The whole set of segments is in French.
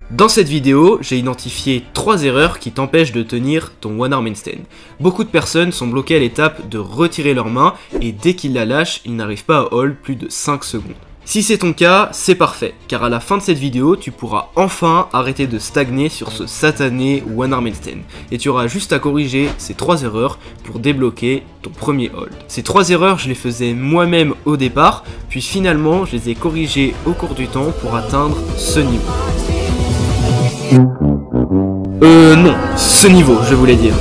Dans cette vidéo, j'ai identifié 3 erreurs qui t'empêchent de tenir ton One Arm Handstand. Beaucoup de personnes sont bloquées à l'étape de retirer leur main et dès qu'ils la lâchent, ils n'arrivent pas à hold plus de 5 secondes. Si c'est ton cas, c'est parfait, car à la fin de cette vidéo, tu pourras enfin arrêter de stagner sur ce satané One Arm Handstand. Et tu auras juste à corriger ces 3 erreurs pour débloquer ton premier hold. Ces 3 erreurs, je les faisais moi-même au départ, puis finalement, je les ai corrigées au cours du temps pour atteindre ce niveau. Non, ce niveau, je voulais dire.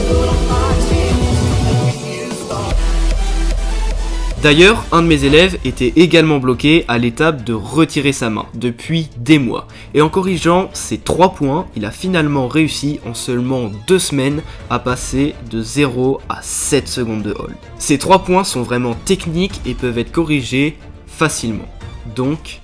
D'ailleurs, un de mes élèves était également bloqué à l'étape de retirer sa main depuis des mois. Et en corrigeant ces 3 points, il a finalement réussi en seulement 2 semaines à passer de 0 à 7 secondes de hold. Ces 3 points sont vraiment techniques et peuvent être corrigés facilement. Donc,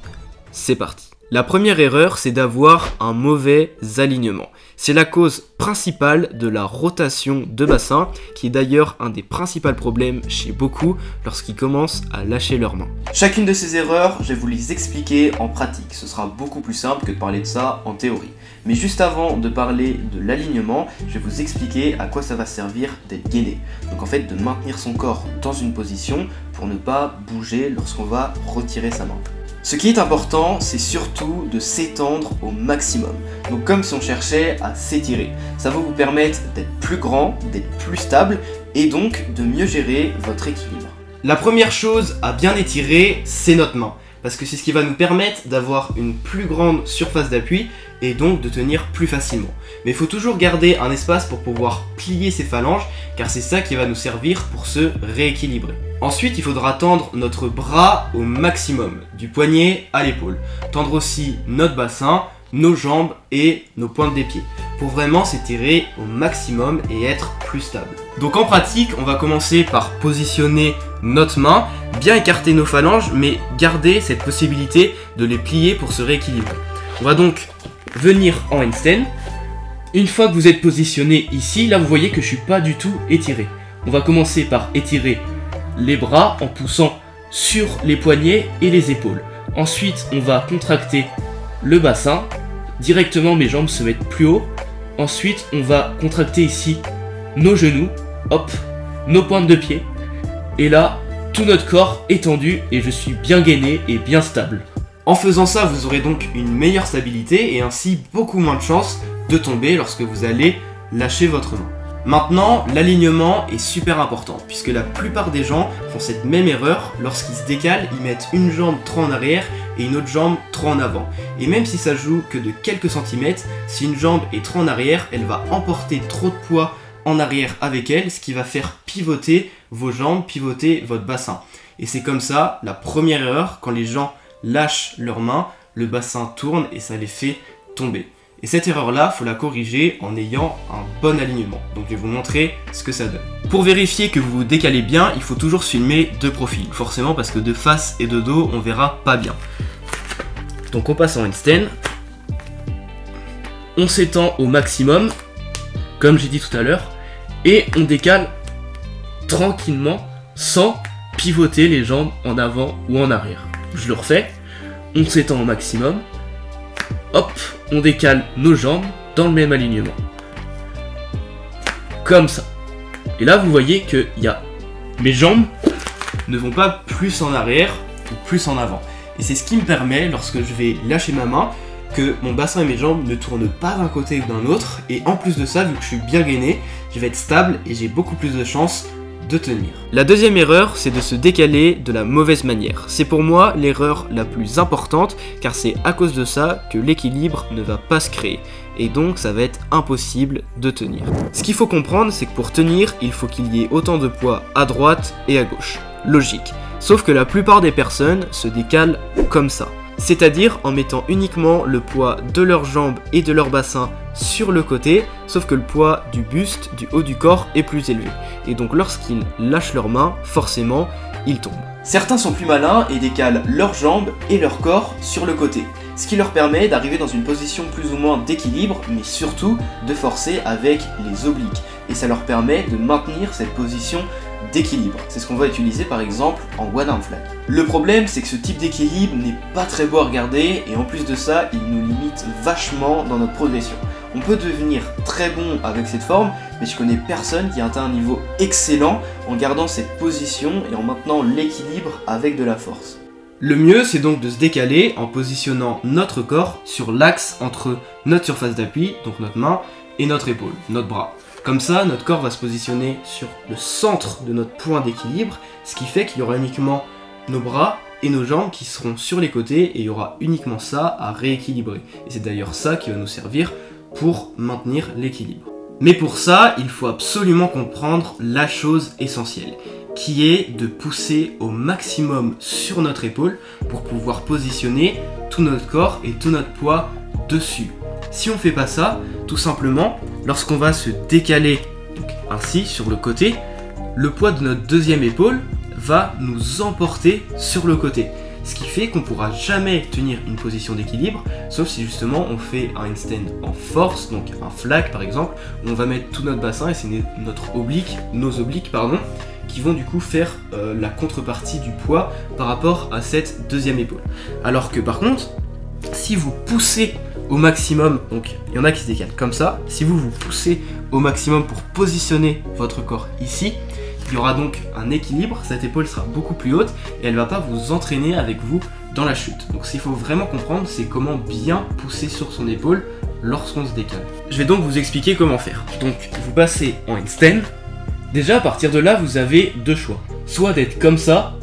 c'est parti. La première erreur, c'est d'avoir un mauvais alignement. C'est la cause principale de la rotation de bassin, qui est d'ailleurs un des principaux problèmes chez beaucoup lorsqu'ils commencent à lâcher leurs mains. Chacune de ces erreurs, je vais vous les expliquer en pratique. Ce sera beaucoup plus simple que de parler de ça en théorie. Mais juste avant de parler de l'alignement, je vais vous expliquer à quoi ça va servir d'être gainé. Donc en fait, de maintenir son corps dans une position pour ne pas bouger lorsqu'on va retirer sa main. Ce qui est important, c'est surtout de s'étendre au maximum. Donc comme si on cherchait à s'étirer. Ça va vous permettre d'être plus grand, d'être plus stable et donc de mieux gérer votre équilibre. La première chose à bien étirer, c'est notre main. Parce que c'est ce qui va nous permettre d'avoir une plus grande surface d'appui et donc de tenir plus facilement. Mais il faut toujours garder un espace pour pouvoir plier ses phalanges car c'est ça qui va nous servir pour se rééquilibrer. Ensuite, il faudra tendre notre bras au maximum, du poignet à l'épaule. Tendre aussi notre bassin, nos jambes et nos pointes des pieds pour vraiment s'étirer au maximum et être plus stable. Donc en pratique, on va commencer par positionner notre main, bien écarter nos phalanges, mais garder cette possibilité de les plier pour se rééquilibrer. On va donc venir en handstand. Une fois que vous êtes positionné ici, là vous voyez que je suis pas du tout étiré. On va commencer par étirer les bras en poussant sur les poignets et les épaules. Ensuite, on va contracter le bassin. Directement, mes jambes se mettent plus haut. Ensuite, on va contracter ici nos genoux, hop, nos pointes de pied. Et là, tout notre corps est tendu et je suis bien gainé et bien stable. En faisant ça, vous aurez donc une meilleure stabilité et ainsi beaucoup moins de chances de tomber lorsque vous allez lâcher votre main. Maintenant, l'alignement est super important puisque la plupart des gens font cette même erreur lorsqu'ils se décalent, ils mettent une jambe trop en arrière et une autre jambe trop en avant. Et même si ça joue que de quelques centimètres, si une jambe est trop en arrière, elle va emporter trop de poids en arrière avec elle, ce qui va faire pivoter vos jambes, pivoter votre bassin. Et c'est comme ça, la première erreur, quand les gens lâchent leurs mains, le bassin tourne et ça les fait tomber. Et cette erreur-là, il faut la corriger en ayant un bon alignement. Donc je vais vous montrer ce que ça donne. Pour vérifier que vous vous décalez bien, il faut toujours se filmer de profil. Forcément parce que de face et de dos, on verra pas bien. Donc on passe en handstand. On s'étend au maximum, comme j'ai dit tout à l'heure. Et on décale tranquillement, sans pivoter les jambes en avant ou en arrière. Je le refais. On s'étend au maximum. Hop, on décale nos jambes dans le même alignement. Comme ça. Et là, vous voyez que mes jambes ne vont pas plus en arrière ou plus en avant. Et c'est ce qui me permet, lorsque je vais lâcher ma main, que mon bassin et mes jambes ne tournent pas d'un côté ou d'un autre. Et en plus de ça, vu que je suis bien gainé, je vais être stable et j'ai beaucoup plus de chances de tenir. La deuxième erreur, c'est de se décaler de la mauvaise manière. C'est pour moi l'erreur la plus importante car c'est à cause de ça que l'équilibre ne va pas se créer et donc ça va être impossible de tenir. Ce qu'il faut comprendre, c'est que pour tenir, il faut qu'il y ait autant de poids à droite et à gauche. Logique. Sauf que la plupart des personnes se décalent comme ça. C'est-à-dire en mettant uniquement le poids de leurs jambes et de leur bassin sur le côté, sauf que le poids du buste, du haut du corps est plus élevé. Et donc lorsqu'ils lâchent leurs mains, forcément, ils tombent. Certains sont plus malins et décalent leurs jambes et leur corps sur le côté, ce qui leur permet d'arriver dans une position plus ou moins d'équilibre, mais surtout de forcer avec les obliques. Et ça leur permet de maintenir cette position d'équilibre. C'est ce qu'on va utiliser par exemple en one arm flag. Le problème, c'est que ce type d'équilibre n'est pas très beau à regarder et en plus de ça, il nous limite vachement dans notre progression. On peut devenir très bon avec cette forme, mais je connais personne qui a atteint un niveau excellent en gardant cette position et en maintenant l'équilibre avec de la force. Le mieux, c'est donc de se décaler en positionnant notre corps sur l'axe entre notre surface d'appui, donc notre main, et notre épaule, notre bras. Comme ça, notre corps va se positionner sur le centre de notre point d'équilibre, ce qui fait qu'il y aura uniquement nos bras et nos jambes qui seront sur les côtés et il y aura uniquement ça à rééquilibrer. Et c'est d'ailleurs ça qui va nous servir pour maintenir l'équilibre. Mais pour ça, il faut absolument comprendre la chose essentielle, qui est de pousser au maximum sur notre épaule pour pouvoir positionner tout notre corps et tout notre poids dessus. Si on fait pas ça, tout simplement, lorsqu'on va se décaler donc ainsi sur le côté, le poids de notre deuxième épaule va nous emporter sur le côté. Ce qui fait qu'on ne pourra jamais tenir une position d'équilibre, sauf si justement on fait un handstand en force, donc un flag par exemple, où on va mettre tout notre bassin et c'est nos obliques, qui vont du coup faire la contrepartie du poids par rapport à cette deuxième épaule. Alors que par contre, si vous poussez au maximum, donc il y en a qui se décalent comme ça, si vous poussez au maximum pour positionner votre corps ici, il y aura donc un équilibre, cette épaule sera beaucoup plus haute et elle ne va pas vous entraîner avec vous dans la chute. Donc ce qu'il faut vraiment comprendre, c'est comment bien pousser sur son épaule lorsqu'on se décale. Je vais donc vous expliquer comment faire. Donc vous passez en handstand. Déjà à partir de là, vous avez deux choix. Soit d'être comme ça,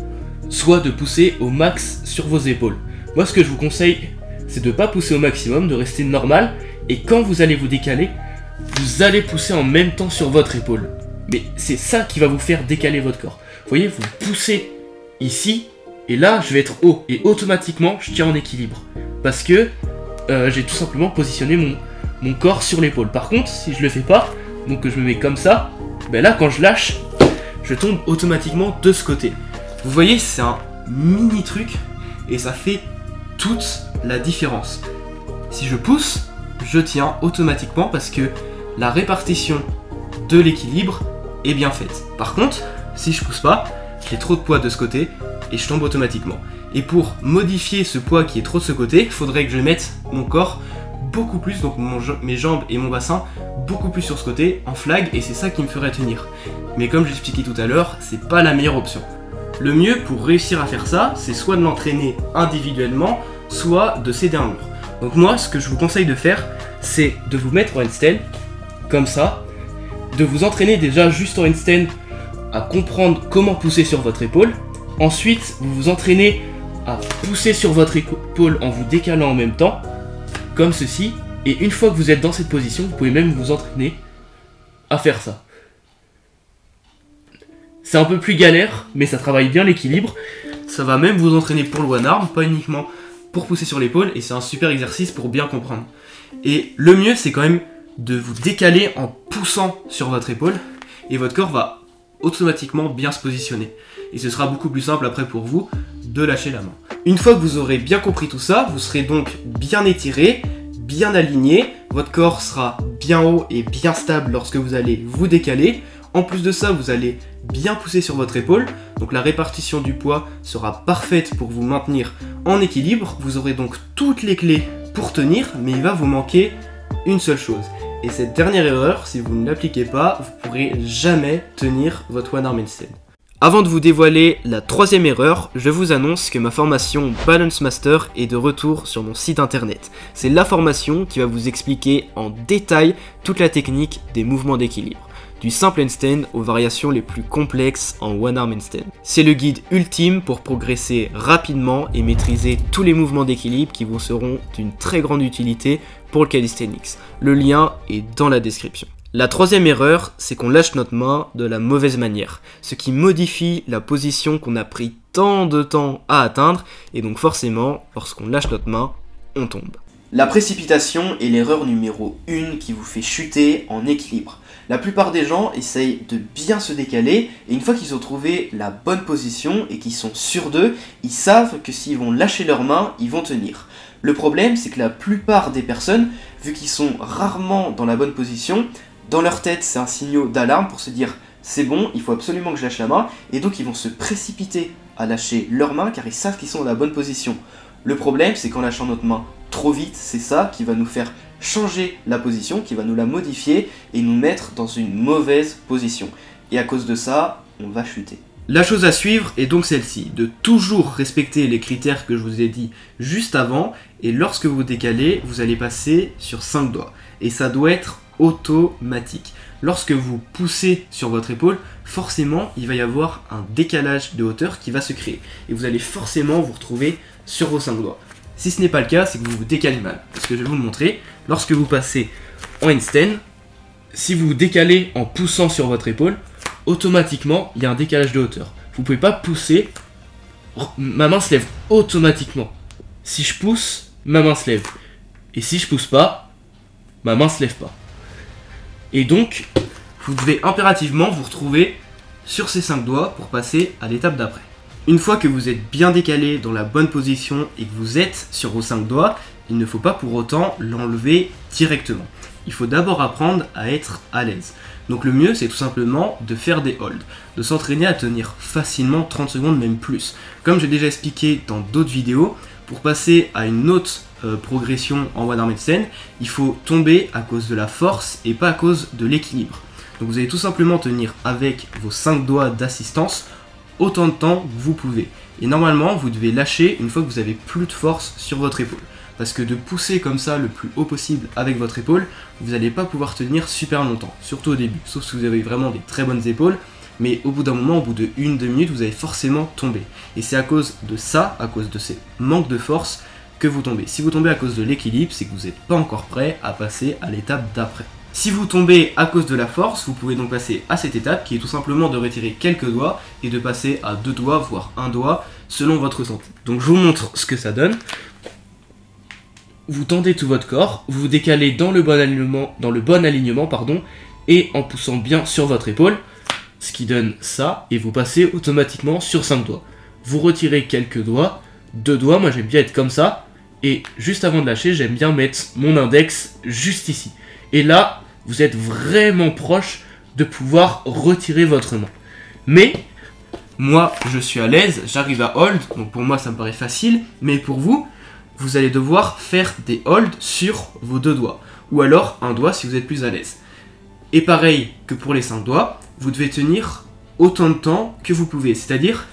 soit de pousser au max sur vos épaules. Moi ce que je vous conseille, c'est de ne pas pousser au maximum, de rester normal, et quand vous allez vous décaler, vous allez pousser en même temps sur votre épaule. Mais c'est ça qui va vous faire décaler votre corps. Vous voyez, vous poussez ici, et là je vais être haut, et automatiquement je tiens en équilibre. Parce que j'ai tout simplement positionné mon corps sur l'épaule. Par contre, si je le fais pas, donc que je me mets comme ça, ben là quand je lâche, je tombe automatiquement de ce côté. Vous voyez, c'est un mini truc, et ça fait toute la différence. Si je pousse, je tiens automatiquement parce que la répartition de l'équilibre est bien faite. Par contre, si je pousse pas, j'ai trop de poids de ce côté et je tombe automatiquement. Et pour modifier ce poids qui est trop de ce côté, il faudrait que je mette mon corps beaucoup plus, donc mes jambes et mon bassin beaucoup plus sur ce côté en flag, et c'est ça qui me ferait tenir. Mais comme j'expliquais tout à l'heure, c'est pas la meilleure option. Le mieux pour réussir à faire ça, c'est soit de l'entraîner individuellement, soit de s'aider un mur. Donc moi, ce que je vous conseille de faire, c'est de vous mettre en handstand, comme ça, de vous entraîner déjà juste en handstand à comprendre comment pousser sur votre épaule. Ensuite, vous vous entraînez à pousser sur votre épaule en vous décalant en même temps, comme ceci. Et une fois que vous êtes dans cette position, vous pouvez même vous entraîner à faire ça. C'est un peu plus galère, mais ça travaille bien l'équilibre. Ça va même vous entraîner pour le one arm, pas uniquement pour pousser sur l'épaule, et c'est un super exercice pour bien comprendre. Et le mieux, c'est quand même de vous décaler en poussant sur votre épaule, et votre corps va automatiquement bien se positionner. Et ce sera beaucoup plus simple après pour vous de lâcher la main. Une fois que vous aurez bien compris tout ça, vous serez donc bien étiré, bien aligné, votre corps sera bien haut et bien stable lorsque vous allez vous décaler. En plus de ça, vous allez bien pousser sur votre épaule, donc la répartition du poids sera parfaite pour vous maintenir en équilibre. Vous aurez donc toutes les clés pour tenir, mais il va vous manquer une seule chose. Et cette dernière erreur, si vous ne l'appliquez pas, vous ne pourrez jamais tenir votre one arm handstand. Avant de vous dévoiler la troisième erreur, je vous annonce que ma formation Balance Master est de retour sur mon site internet. C'est la formation qui va vous expliquer en détail toute la technique des mouvements d'équilibre, du simple handstand aux variations les plus complexes en one arm handstand. C'est le guide ultime pour progresser rapidement et maîtriser tous les mouvements d'équilibre qui vous seront d'une très grande utilité pour le calisthenics. Le lien est dans la description. La troisième erreur, c'est qu'on lâche notre main de la mauvaise manière, ce qui modifie la position qu'on a pris tant de temps à atteindre, et donc forcément, lorsqu'on lâche notre main, on tombe. La précipitation est l'erreur numéro 1 qui vous fait chuter en équilibre. La plupart des gens essayent de bien se décaler, et une fois qu'ils ont trouvé la bonne position et qu'ils sont sûrs d'eux, ils savent que s'ils vont lâcher leurs mains, ils vont tenir. Le problème, c'est que la plupart des personnes, vu qu'ils sont rarement dans la bonne position, dans leur tête, c'est un signal d'alarme pour se dire c'est bon, il faut absolument que je lâche la main, et donc ils vont se précipiter à lâcher leur main car ils savent qu'ils sont dans la bonne position. Le problème, c'est qu'en lâchant notre main trop vite, c'est ça qui va nous faire changer la position, qui va nous la modifier et nous mettre dans une mauvaise position. Et à cause de ça, on va chuter. La chose à suivre est donc celle-ci, de toujours respecter les critères que je vous ai dit juste avant, et lorsque vous décalez, vous allez passer sur 5 doigts. Et ça doit être automatique. Lorsque vous poussez sur votre épaule, forcément, il va y avoir un décalage de hauteur qui va se créer. Et vous allez forcément vous retrouver sur vos 5 doigts. Si ce n'est pas le cas, c'est que vous vous décalez mal. Parce que je vais vous le montrer. Lorsque vous passez en handstand, si vous décalez en poussant sur votre épaule, automatiquement, il y a un décalage de hauteur. Vous ne pouvez pas pousser, ma main se lève automatiquement. Si je pousse, ma main se lève. Et si je pousse pas, ma main se lève pas. Et donc, vous devez impérativement vous retrouver sur ces 5 doigts pour passer à l'étape d'après. Une fois que vous êtes bien décalé dans la bonne position et que vous êtes sur vos 5 doigts, il ne faut pas pour autant l'enlever directement. Il faut d'abord apprendre à être à l'aise. Donc le mieux, c'est tout simplement de faire des holds, de s'entraîner à tenir facilement 30 secondes, même plus. Comme j'ai déjà expliqué dans d'autres vidéos, pour passer à une autre progression en one arm handstand, il faut tomber à cause de la force et pas à cause de l'équilibre. Donc vous allez tout simplement tenir avec vos 5 doigts d'assistance autant de temps que vous pouvez. Et normalement, vous devez lâcher une fois que vous avez plus de force sur votre épaule. Parce que de pousser comme ça le plus haut possible avec votre épaule, vous n'allez pas pouvoir tenir super longtemps, surtout au début, sauf si vous avez vraiment des très bonnes épaules, mais au bout d'un moment, au bout de 1-2 minutes, vous allez forcément tomber. Et c'est à cause de ça, à cause de ces manques de force, que vous tombez. Si vous tombez à cause de l'équilibre, c'est que vous n'êtes pas encore prêt à passer à l'étape d'après. Si vous tombez à cause de la force, vous pouvez donc passer à cette étape qui est tout simplement de retirer quelques doigts et de passer à 2 doigts, voire 1 doigt, selon votre ressenti. Donc je vous montre ce que ça donne. Vous tendez tout votre corps, vous vous décalez dans le bon alignement, et en poussant bien sur votre épaule, ce qui donne ça, et vous passez automatiquement sur 5 doigts. Vous retirez quelques doigts, 2 doigts, moi j'aime bien être comme ça, et juste avant de lâcher, j'aime bien mettre mon index juste ici. Et là, vous êtes vraiment proche de pouvoir retirer votre main. Mais, moi je suis à l'aise, j'arrive à hold, donc pour moi ça me paraît facile, mais pour vous, vous allez devoir faire des holds sur vos 2 doigts, ou alors un doigt si vous êtes plus à l'aise. Et pareil que pour les 5 doigts, vous devez tenir autant de temps que vous pouvez, c'est-à-dire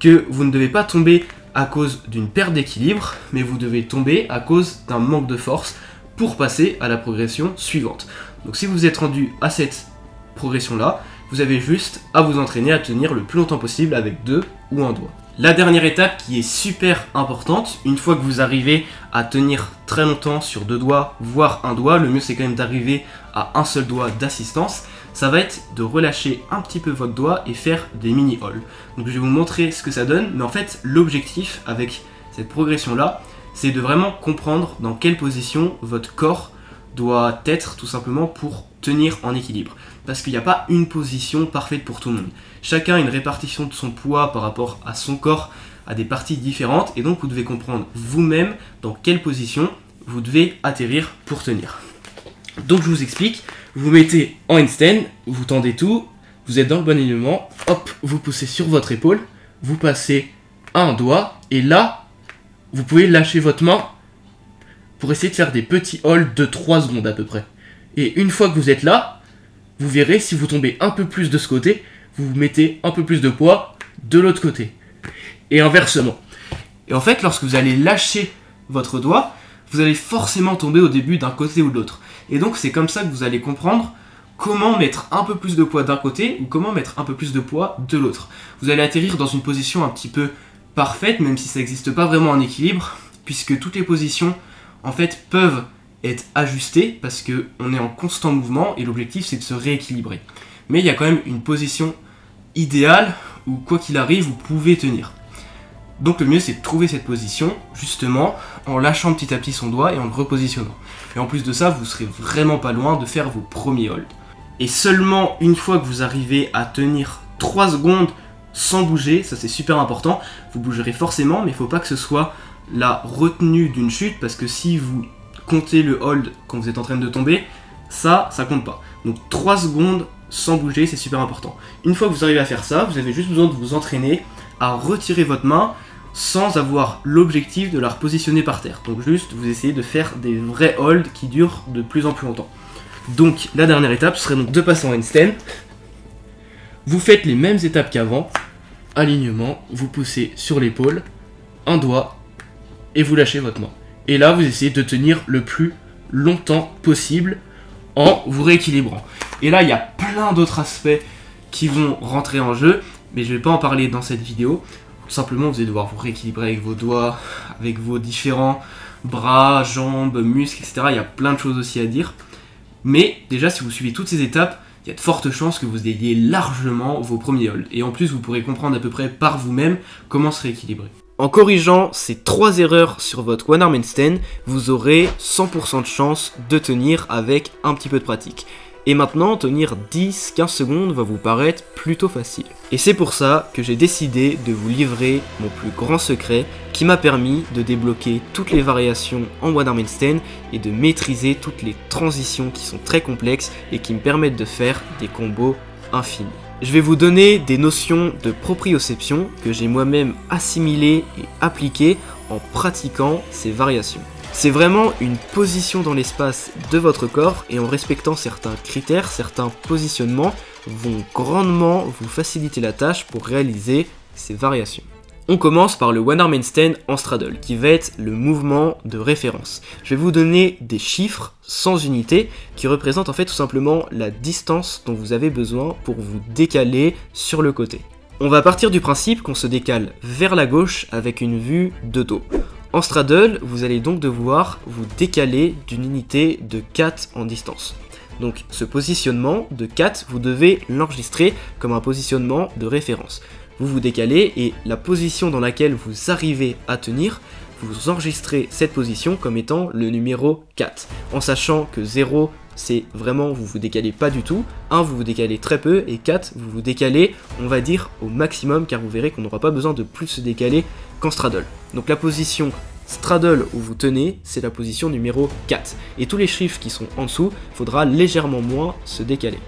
que vous ne devez pas tomber à cause d'une perte d'équilibre, mais vous devez tomber à cause d'un manque de force pour passer à la progression suivante. Donc si vous êtes rendu à cette progression-là, vous avez juste à vous entraîner à tenir le plus longtemps possible avec 2 ou 1 doigt. La dernière étape qui est super importante, une fois que vous arrivez à tenir très longtemps sur 2 doigts, voire 1 doigt, le mieux c'est quand même d'arriver à un seul doigt d'assistance, ça va être de relâcher un petit peu votre doigt et faire des mini holds. Donc je vais vous montrer ce que ça donne, mais en fait l'objectif avec cette progression là, c'est de vraiment comprendre dans quelle position votre corps doit être tout simplement pour tenir en équilibre. Parce qu'il n'y a pas une position parfaite pour tout le monde. Chacun a une répartition de son poids par rapport à son corps, à des parties différentes, et donc vous devez comprendre vous-même dans quelle position vous devez atterrir pour tenir. Donc je vous explique, vous mettez en handstand, vous tendez tout, vous êtes dans le bon alignement, hop, vous poussez sur votre épaule, vous passez un doigt, et là, vous pouvez lâcher votre main pour essayer de faire des petits holds de 3 secondes à peu près. Et une fois que vous êtes là, vous verrez si vous tombez un peu plus de ce côté, vous mettez un peu plus de poids de l'autre côté. Et inversement. Et en fait, lorsque vous allez lâcher votre doigt, vous allez forcément tomber au début d'un côté ou de l'autre. Et donc c'est comme ça que vous allez comprendre comment mettre un peu plus de poids d'un côté ou comment mettre un peu plus de poids de l'autre. Vous allez atterrir dans une position un petit peu parfaite, même si ça n'existe pas vraiment en équilibre, puisque toutes les positions en fait peuvent être ajustées parce qu'on est en constant mouvement et l'objectif c'est de se rééquilibrer. Mais il y a quand même une position idéale où quoi qu'il arrive vous pouvez tenir. Donc le mieux c'est de trouver cette position justement en lâchant petit à petit son doigt et en le repositionnant. Et en plus de ça vous serez vraiment pas loin de faire vos premiers holds. Et seulement une fois que vous arrivez à tenir 3 secondes sans bouger, ça c'est super important, vous bougerez forcément mais il ne faut pas que ce soit la retenue d'une chute parce que si vous comptez le hold quand vous êtes en train de tomber, ça compte pas. Donc 3 secondes sans bouger, c'est super important. Une fois que vous arrivez à faire ça, vous avez juste besoin de vous entraîner à retirer votre main sans avoir l'objectif de la repositionner par terre. Donc juste, vous essayez de faire des vrais holds qui durent de plus en plus longtemps. Donc la dernière étape serait donc de passer en handstand. Vous faites les mêmes étapes qu'avant. Alignement, vous poussez sur l'épaule, un doigt, et vous lâchez votre main. Et là, vous essayez de tenir le plus longtemps possible en vous rééquilibrant. Et là, il y a plein d'autres aspects qui vont rentrer en jeu, mais je ne vais pas en parler dans cette vidéo. Tout simplement, vous allez devoir vous rééquilibrer avec vos doigts, avec vos différents bras, jambes, muscles, etc. Il y a plein de choses aussi à dire. Mais déjà, si vous suivez toutes ces étapes, il y a de fortes chances que vous ayez largement vos premiers holds. Et en plus, vous pourrez comprendre à peu près par vous-même comment se rééquilibrer. En corrigeant ces 3 erreurs sur votre one arm handstand, vous aurez 100% de chance de tenir avec un petit peu de pratique. Et maintenant, tenir 10-15 secondes va vous paraître plutôt facile. Et c'est pour ça que j'ai décidé de vous livrer mon plus grand secret qui m'a permis de débloquer toutes les variations en one arm handstand et de maîtriser toutes les transitions qui sont très complexes et qui me permettent de faire des combos infinis. Je vais vous donner des notions de proprioception que j'ai moi-même assimilées et appliquées en pratiquant ces variations. C'est vraiment une position dans l'espace de votre corps et en respectant certains critères, certains positionnements vont grandement vous faciliter la tâche pour réaliser ces variations. On commence par le one arm handstand en straddle qui va être le mouvement de référence. Je vais vous donner des chiffres sans unité qui représentent en fait tout simplement la distance dont vous avez besoin pour vous décaler sur le côté. On va partir du principe qu'on se décale vers la gauche avec une vue de dos. En straddle, vous allez donc devoir vous décaler d'une unité de 4 en distance. Donc ce positionnement de 4, vous devez l'enregistrer comme un positionnement de référence. Vous vous décalez et la position dans laquelle vous arrivez à tenir, vous enregistrez cette position comme étant le numéro 4. En sachant que 0, c'est vraiment vous vous décalez pas du tout, 1 vous vous décalez très peu et 4 vous vous décalez on va dire au maximum car vous verrez qu'on n'aura pas besoin de plus se décaler qu'en straddle. Donc la position straddle où vous tenez c'est la position numéro 4 et tous les chiffres qui sont en dessous, il faudra légèrement moins se décaler.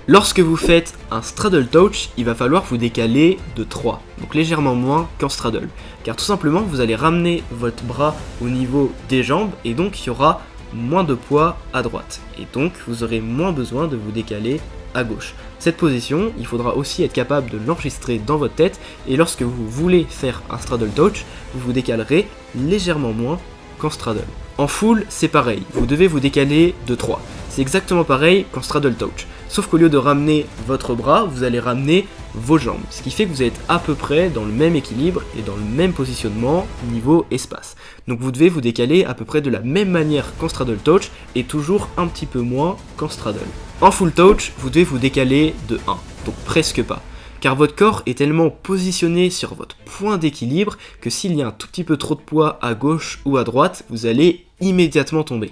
Lorsque vous faites un straddle touch, il va falloir vous décaler de 3, donc légèrement moins qu'en straddle, car tout simplement vous allez ramener votre bras au niveau des jambes et donc il y aura moins de poids à droite, et donc vous aurez moins besoin de vous décaler à gauche. Cette position, il faudra aussi être capable de l'enregistrer dans votre tête, et lorsque vous voulez faire un straddle touch, vous vous décalerez légèrement moins qu'en straddle. En full, c'est pareil, vous devez vous décaler de 3. C'est exactement pareil qu'en straddle touch. Sauf qu'au lieu de ramener votre bras, vous allez ramener vos jambes. Ce qui fait que vous êtes à peu près dans le même équilibre et dans le même positionnement niveau espace. Donc vous devez vous décaler à peu près de la même manière qu'en straddle touch et toujours un petit peu moins qu'en straddle. En full touch, vous devez vous décaler de 1, donc presque pas. Car votre corps est tellement positionné sur votre point d'équilibre que s'il y a un tout petit peu trop de poids à gauche ou à droite, vous allez immédiatement tomber.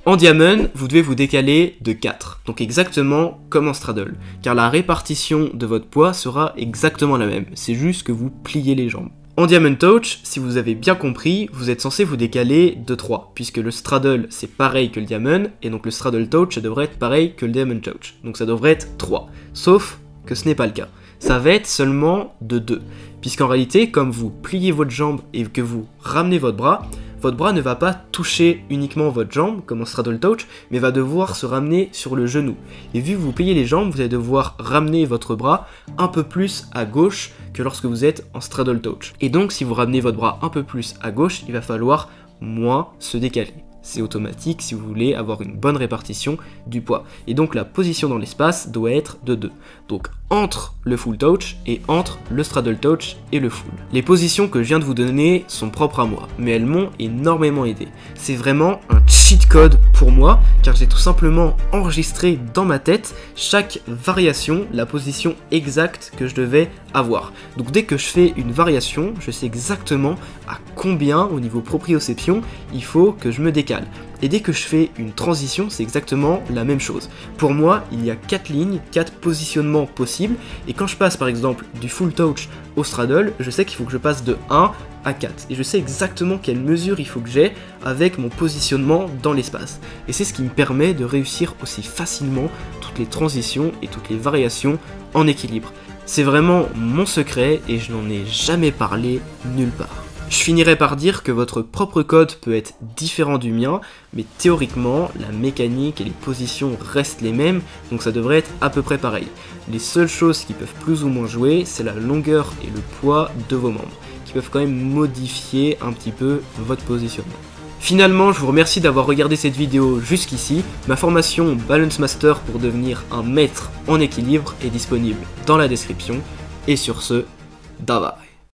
En diamond, vous devez vous décaler de 4, donc exactement comme en straddle, car la répartition de votre poids sera exactement la même, c'est juste que vous pliez les jambes. En diamond touch, si vous avez bien compris, vous êtes censé vous décaler de 3, puisque le straddle c'est pareil que le diamond, et donc le straddle touch ça devrait être pareil que le diamond touch, donc ça devrait être 3, sauf que ce n'est pas le cas. Ça va être seulement de 2, puisqu'en réalité, comme vous pliez votre jambe et que vous ramenez votre bras ne va pas toucher uniquement votre jambe, comme en straddle touch, mais va devoir se ramener sur le genou. Et vu que vous pliez les jambes, vous allez devoir ramener votre bras un peu plus à gauche que lorsque vous êtes en straddle touch. Et donc, si vous ramenez votre bras un peu plus à gauche, il va falloir moins se décaler. C'est automatique si vous voulez avoir une bonne répartition du poids. Et donc la position dans l'espace doit être de 2. Donc entre le full touch et entre le straddle touch et le full. Les positions que je viens de vous donner sont propres à moi, mais elles m'ont énormément aidé. C'est vraiment un cheat code pour moi, car j'ai tout simplement enregistré dans ma tête chaque variation, la position exacte que je devais avoir. Donc dès que je fais une variation, je sais exactement à combien au niveau proprioception il faut que je me décale. Et dès que je fais une transition, c'est exactement la même chose. Pour moi, il y a 4 lignes, 4 positionnements possibles, et quand je passe par exemple du full touch au straddle, je sais qu'il faut que je passe de 1 à 4, et je sais exactement quelle mesure il faut que j'ai avec mon positionnement dans l'espace. Et c'est ce qui me permet de réussir aussi facilement toutes les transitions et toutes les variations en équilibre. C'est vraiment mon secret et je n'en ai jamais parlé nulle part. Je finirai par dire que votre propre code peut être différent du mien, mais théoriquement, la mécanique et les positions restent les mêmes, donc ça devrait être à peu près pareil. Les seules choses qui peuvent plus ou moins jouer, c'est la longueur et le poids de vos membres, qui peuvent quand même modifier un petit peu votre positionnement. Finalement, je vous remercie d'avoir regardé cette vidéo jusqu'ici. Ma formation Balance Master pour devenir un maître en équilibre est disponible dans la description. Et sur ce, bye bye.